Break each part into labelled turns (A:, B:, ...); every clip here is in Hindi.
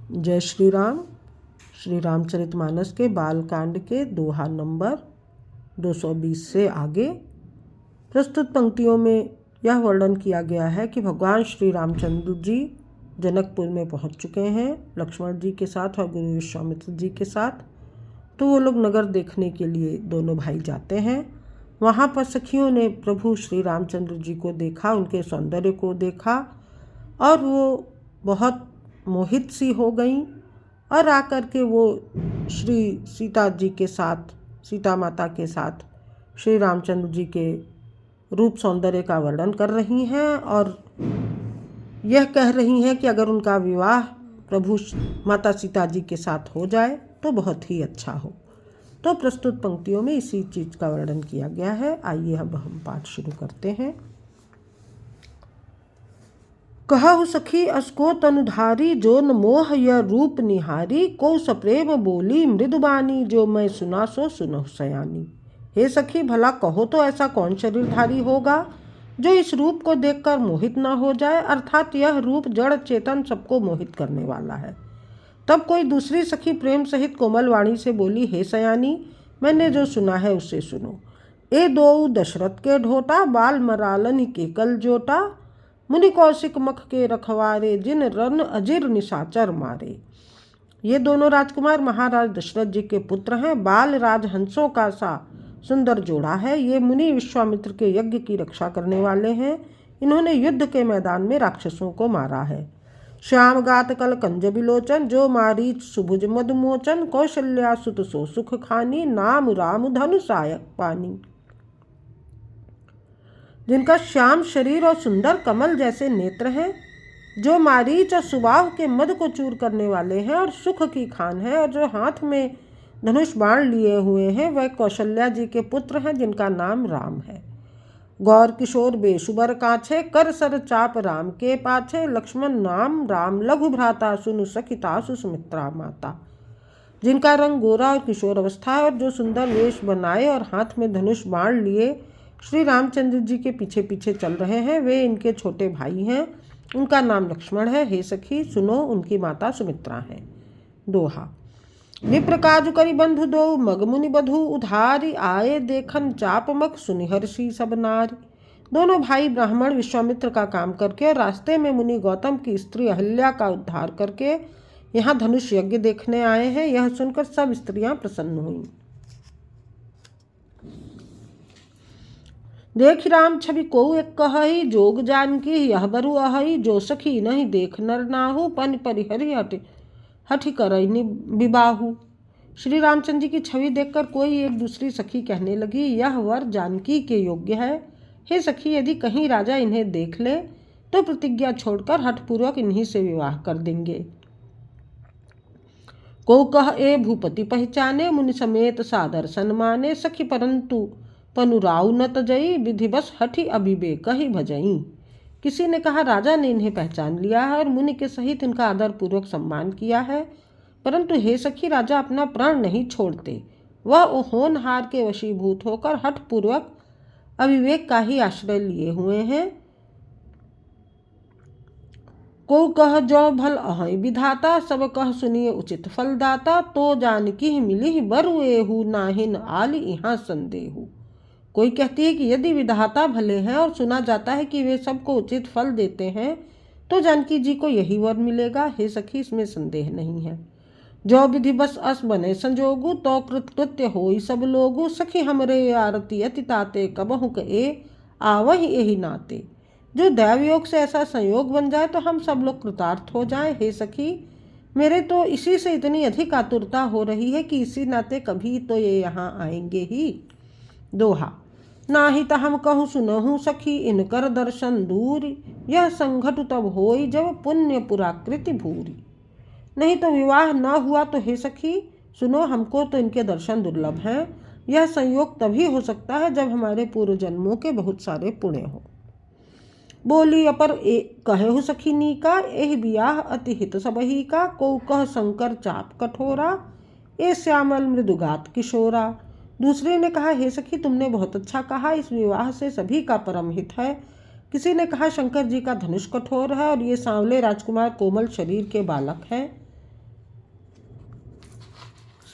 A: जय श्री राम। श्री रामचरितमानस के बालकांड के दोहा नंबर 220 से आगे प्रस्तुत पंक्तियों में यह वर्णन किया गया है कि भगवान श्री रामचंद्र जी जनकपुर में पहुंच चुके हैं लक्ष्मण जी के साथ और गुरु विश्वामित्र जी के साथ। तो वो लोग नगर देखने के लिए दोनों भाई जाते हैं। वहाँ पर सखियों ने प्रभु श्री रामचंद्र जी को देखा, उनके सौंदर्य को देखा और वो बहुत मोहित सी हो गईं और आकर के वो श्री सीता जी के साथ, सीता माता के साथ श्री रामचंद्र जी के रूप सौंदर्य का वर्णन कर रही हैं और यह कह रही हैं कि अगर उनका विवाह प्रभु माता सीता जी के साथ हो जाए तो बहुत ही अच्छा हो। तो प्रस्तुत पंक्तियों में इसी चीज़ का वर्णन किया गया है। आइए अब हम पाठ शुरू करते हैं। कहु सखी असको तनुधारी, जो न मोह यह रूप निहारी, को सप्रेम बोली मृदुबानी, जो मैं सुना सो सुनहु सयानी। हे सखी, भला कहो तो ऐसा कौन शरीरधारी होगा जो इस रूप को देखकर मोहित न हो जाए, अर्थात यह रूप जड़ चेतन सबको मोहित करने वाला है। तब कोई दूसरी सखी प्रेम सहित कोमल वाणी से बोली, हे सयानी, मैंने जो सुना है उसे सुनो। ए दो दशरथ के ढोटा, बाल मरालन के कल जोटा, मुनि कौशिक मख के रखवारे, जिन रन अजिर निशाचर मारे। ये दोनों राजकुमार महाराज दशरथ जी के पुत्र हैं। बाल राजहंसों का सा सुंदर जोड़ा है। ये मुनि विश्वामित्र के यज्ञ की रक्षा करने वाले हैं। इन्होंने युद्ध के मैदान में राक्षसों को मारा है। श्याम गात कल कंज बिलोचन, जो मारीच सुभुज मधुमोचन, कौशल्या सुत सो सुख खानी, नाम राम धनु सायक पानी। जिनका श्याम शरीर और सुंदर कमल जैसे नेत्र हैं, जो मारीच और सुबाह के मद को चूर करने वाले हैं और सुख की खान है, और जो हाथ में धनुष बाण लिए हुए हैं, वह कौशल्या जी के पुत्र हैं, जिनका नाम राम है। गौर किशोर बेशुबर काछे, कर सर चाप राम के पाछे, लक्ष्मण नाम राम लघु भ्राता, सुनु सखिता सुमित्रा माता। जिनका रंग गोरा और किशोर अवस्था है, और जो सुंदर वेश बनाए और हाथ में धनुष बाण लिए श्री रामचंद्र जी के पीछे पीछे चल रहे हैं, वे इनके छोटे भाई हैं। उनका नाम लक्ष्मण है। हे सखी सुनो, उनकी माता सुमित्रा है। दोहा। विप्र काजु करि बंधु दो, मग मुनि बधु उधारी, आए देखन चाप मख सुनिहर्षि सब नारी। दोनों भाई ब्राह्मण विश्वामित्र का काम करके और रास्ते में मुनि गौतम की स्त्री अहिल्या का उद्धार करके यहाँ धनुष यज्ञ देखने आए हैं। यह सुनकर सब स्त्रियां प्रसन्न हुईं। देख राम छवि को एक कहई, जोग जानकी यह बरु अहई, जो सखी नहीं देख नर नाहु, पन परिहरि हठि करई विबाहु। श्री रामचंद्र जी की छवि देखकर कोई एक दूसरी सखी कहने लगी, यह वर जानकी के योग्य है। हे सखी, यदि कहीं राजा इन्हें देख ले तो प्रतिज्ञा छोड़कर हठपूर्वक इन्हीं से विवाह कर देंगे। को कह ए भूपति पहचाने, मुनि समेत सादर सन्माने, सखी परंतु पनुराउ न तजई, विधि बस हठि अभिवेक ही भजई। किसी ने कहा, राजा ने इन्हें पहचान लिया है और मुनि के सहित इनका आदर पूर्वक सम्मान किया है, परंतु हे सखी, राजा अपना प्राण नहीं छोड़ते। वह होनहार के वशीभूत होकर हठपूर्वक अविवेक का ही आश्रय लिए हुए हैं। को कह जो भल अहै विधाता, सब कह सुनिए उचित फलदाता, तो जानकी मिली बरु एहू, नाहिन आल यहाँ संदेहू। कोई कहती है कि यदि विधाता भले हैं और सुना जाता है कि वे सबको उचित फल देते हैं, तो जानकी जी को यही वर मिलेगा। हे सखी, इसमें संदेह नहीं है। जो विधि बस अस बने संजोगु, तो कृत्य होई सब लोगु, सखी हमरे आरती अति ताते, कबहु कए आवहि एहि नाते। जो दैवयोग से ऐसा संयोग बन जाए तो हम सब लोग कृतार्थ हो जाएं। हे सखी, मेरे तो इसी से इतनी अधिक आतुरता हो रही है कि इसी नाते कभी तो ये यहाँ आएंगे ही। दोहा। नाही त हम कहूँ सुनहु सखी, इनकर दर्शन दूरी, यह संघट तब होई, जब पुण्य पुराकृति भूरी। नहीं तो विवाह न हुआ तो हे सखी सुनो, हमको तो इनके दर्शन दुर्लभ हैं। यह संयोग तभी हो सकता है जब हमारे पूर्व जन्मों के बहुत सारे पुण्य हो। बोली अपर कहेहु सखी नीका, एह बियाह अति हित सबही का, को कह शंकर चाप कठोरा, ए श्यामल मृदुगात किशोरा। दूसरे ने कहा, हे सखी, तुमने बहुत अच्छा कहा, इस विवाह से सभी का परम हित है। किसी ने कहा, शंकर जी का धनुष कठोर है और ये सांवले राजकुमार कोमल शरीर के बालक हैं।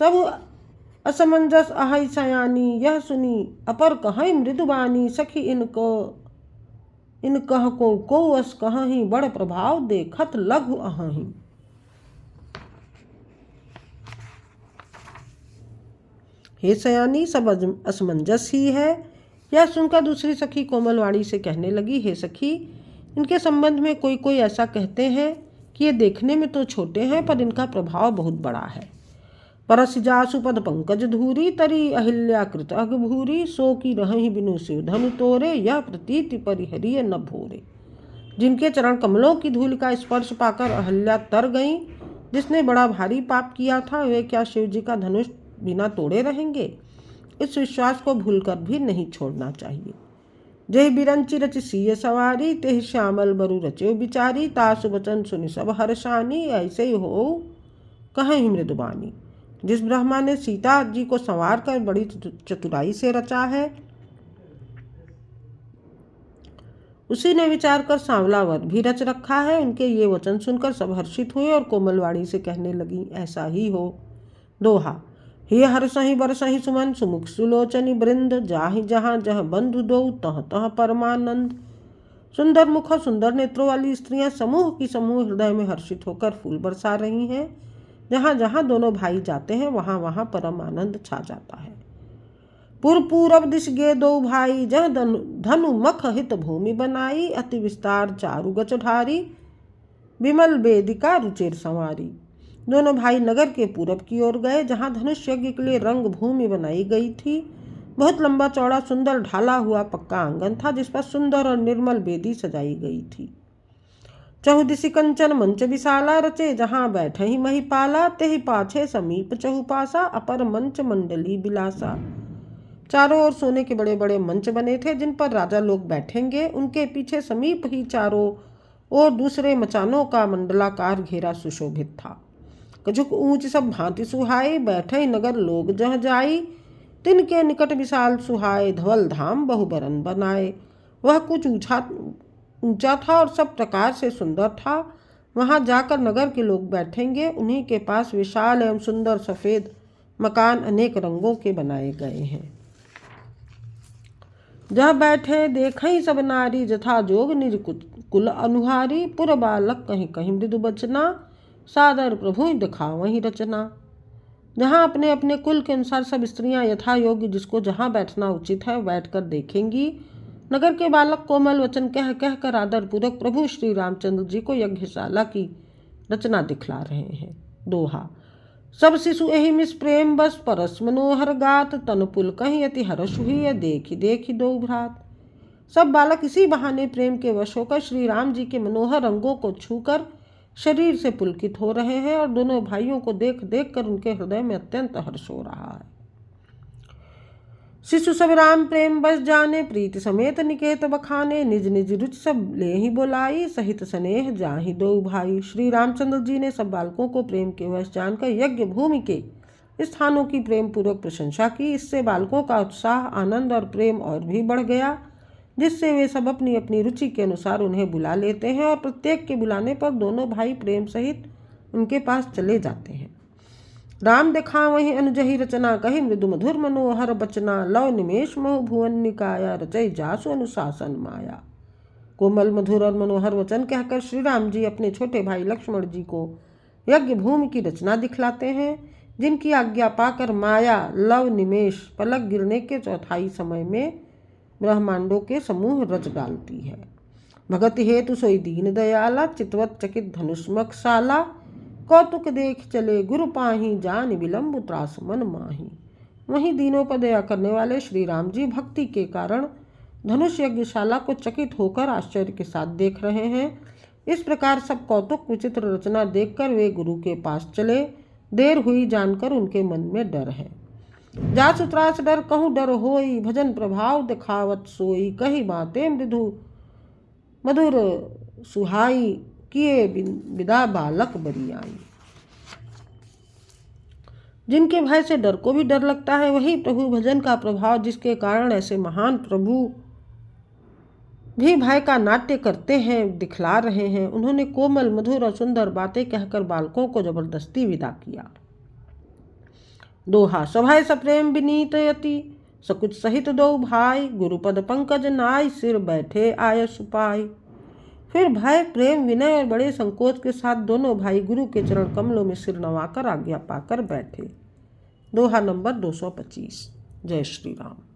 A: सब असमंजस अहै सयानी, यह सुनी अपर कहै मृदुबानी। सखी इन कह को अस कहहीं, बड़ प्रभाव देखत लघु अहहीं। हे सयानी, सब असमंजस ही है। यह सुनकर दूसरी सखी कोमलवाणी से कहने लगी, हे सखी, इनके संबंध में कोई कोई ऐसा कहते हैं कि ये देखने में तो छोटे हैं पर इनका प्रभाव बहुत बड़ा है। परस जासु पद पंकज धूरी, तरी अहिल्या कृत अघभूरी। सो की रही बिनु शिव धनु तोरे, यह प्रतीति परिहरिय न भोरे। जिनके चरण कमलों की धूल का स्पर्श पाकर अहल्या तर गईं, जिसने बड़ा भारी पाप किया था, वे क्या शिव जी का धनुष बिना तोड़े रहेंगे? इस विश्वास को भूलकर भी नहीं छोड़ना चाहिए। जय बिरंची रच सीय सवारी, तेह श्यामल बरु रचे बिचारी। तासु वचन सुनि सब हर्षानी, ऐसे ही हो कहीं मृदुबानी। जिस ब्रह्मा ने सीता जी को संवार कर बड़ी चतुराई से रचा है, उसी ने विचार कर सांवला वर भी रच रखा है। उनके ये वचन सुनकर सब हर्षित हुए और कोमलवाणी से कहने लगी, ऐसा ही हो। दोहा। हे हर्षहि बरसहि सुमन, सुमुख सुलोचनी वृंद। जाहि जहाँ जह बंधु दो, तह तह परमानंद। सुंदर मुख और सुंदर नेत्रों वाली स्त्रियां समूह की समूह हृदय में हर्षित होकर फूल बरसा रही हैं। जहाँ जहाँ दोनों भाई जाते हैं वहाँ वहाँ परम आनंद छा जाता है। पूरब दिश गे दो भाई, जह धनु मख हित भूमि बनाई। अति विस्तार चारु गच ढारी, विमल वेदिका रुचिर संवारी। दोनों भाई नगर के पूरब की ओर गए, जहाँ धनुष यज्ञ के लिए रंग भूमि बनाई गई थी। बहुत लंबा चौड़ा सुंदर ढाला हुआ पक्का आंगन था, जिस पर सुंदर और निर्मल वेदी सजाई गई थी। चहुदिशि कंचन मंच विशाला, रचे जहाँ बैठे ही महिपाला। तेहि पाछे समीप चहुपासा, अपर मंच मंडली बिलासा। चारों ओर सोने के बड़े बड़े मंच बने थे, जिन पर राजा लोग बैठेंगे। उनके पीछे समीप ही चारों ओर दूसरे मचानों का मंडलाकार घेरा सुशोभित था। कछुक ऊंच सब भांति सुहाए, बैठे नगर लोग जह जाई। तिनके निकट विशाल सुहाए, धवल धाम बहुबरन बनाए। वह कुछ ऊंचा था और सब प्रकार से सुंदर था। वहां जाकर नगर के लोग बैठेंगे। उन्हीं के पास विशाल एवं सुंदर सफेद मकान अनेक रंगों के बनाए गए हैं। जहाँ बैठे देखई सब नारी, जथा जोग निज कुल अनुहारी। पुर बालक कहीं कहीं मृदु बचना, सादर प्रभु दिखा वहीं रचना। जहाँ अपने अपने कुल के अनुसार सब स्त्रियां यथा योग्य जिसको जहाँ बैठना उचित है बैठकर देखेंगी। नगर के बालक कोमल वचन कह कह कर आदर पूर्वक प्रभु श्री रामचंद्र जी को यज्ञशाला की रचना दिखला रहे हैं। दोहा। सब शिशु एहि मिस प्रेम बस, परस मनोहर गात। तन पुल कहीं अति हर्ष हुई, देखी देखी दो भ्रात। सब बालक इसी बहाने प्रेम के वश होकर श्री राम जी के मनोहर अंगों को छूकर शरीर से पुलकित हो रहे हैं और दोनों भाइयों को देख देख कर उनके हृदय में अत्यंत हर्ष हो रहा है। शिशु सब राम प्रेम बस जाने, प्रीति समेत निकेत बखाने। निज निज रुचि सब ले ही बोलाई, सहित स्नेह जाहि दो भाई। श्री रामचंद्र जी ने सब बालकों को प्रेम के वश जानकर यज्ञ भूमि के स्थानों की प्रेम पूर्वक प्रशंसा की। इससे बालकों का उत्साह, आनंद और प्रेम और भी बढ़ गया, जिससे वे सब अपनी अपनी रुचि के अनुसार उन्हें बुला लेते हैं और प्रत्येक के बुलाने पर दोनों भाई प्रेम सहित उनके पास चले जाते हैं। राम देखा वहीं अनुजहि रचना, कही मृदु मधुर मनोहर बचना। लव निमेश मोह भुवन निकाया, रचय जासु अनुशासन माया। कोमल मधुर और मनोहर वचन कहकर श्री राम जी अपने छोटे भाई लक्ष्मण जी को यज्ञ भूमि की रचना दिखलाते हैं, जिनकी आज्ञा पाकर माया लव निमेश पलक गिरने के चौथाई समय में ब्रह्मांडों के समूह रच डालती है। भगत हेतु सोई दीन दयाला, चितवत चकित धनुष्मक साला। कौतुक देख चले गुरु पाही, जान विलंब त्रास मन माही। वहीं दीनों पर दया करने वाले श्री राम जी भक्ति के कारण धनुष यज्ञशाला को चकित होकर आश्चर्य के साथ देख रहे हैं। इस प्रकार सब कौतुक विचित्र रचना देखकर वे गुरु के पास चले। देर हुई जानकर उनके मन में डर है। जासु त्रास डर कहूँ डर होई, भजन प्रभाव दिखावत सोई। कही बातें मृदु मधुर सुहाई, किए विदा बालक बरियाई। जिनके भय से डर को भी डर लगता है, वही प्रभु भजन का प्रभाव, जिसके कारण ऐसे महान प्रभु भी भय का नाट्य करते हैं, दिखला रहे हैं। उन्होंने कोमल मधुर और सुंदर बातें कहकर बालकों को जबरदस्ती विदा किया। दोहा सभाय सप्रेम विनीत यति, सकुच सहित दो भाई, गुरुपद पंकज नाय, सिर बैठे आयस पाई। फिर भय प्रेम विनय और बड़े संकोच के साथ दोनों भाई गुरु के चरण कमलों में सिर नवाकर आज्ञा पाकर बैठे। दोहा नंबर 225। जय श्री राम।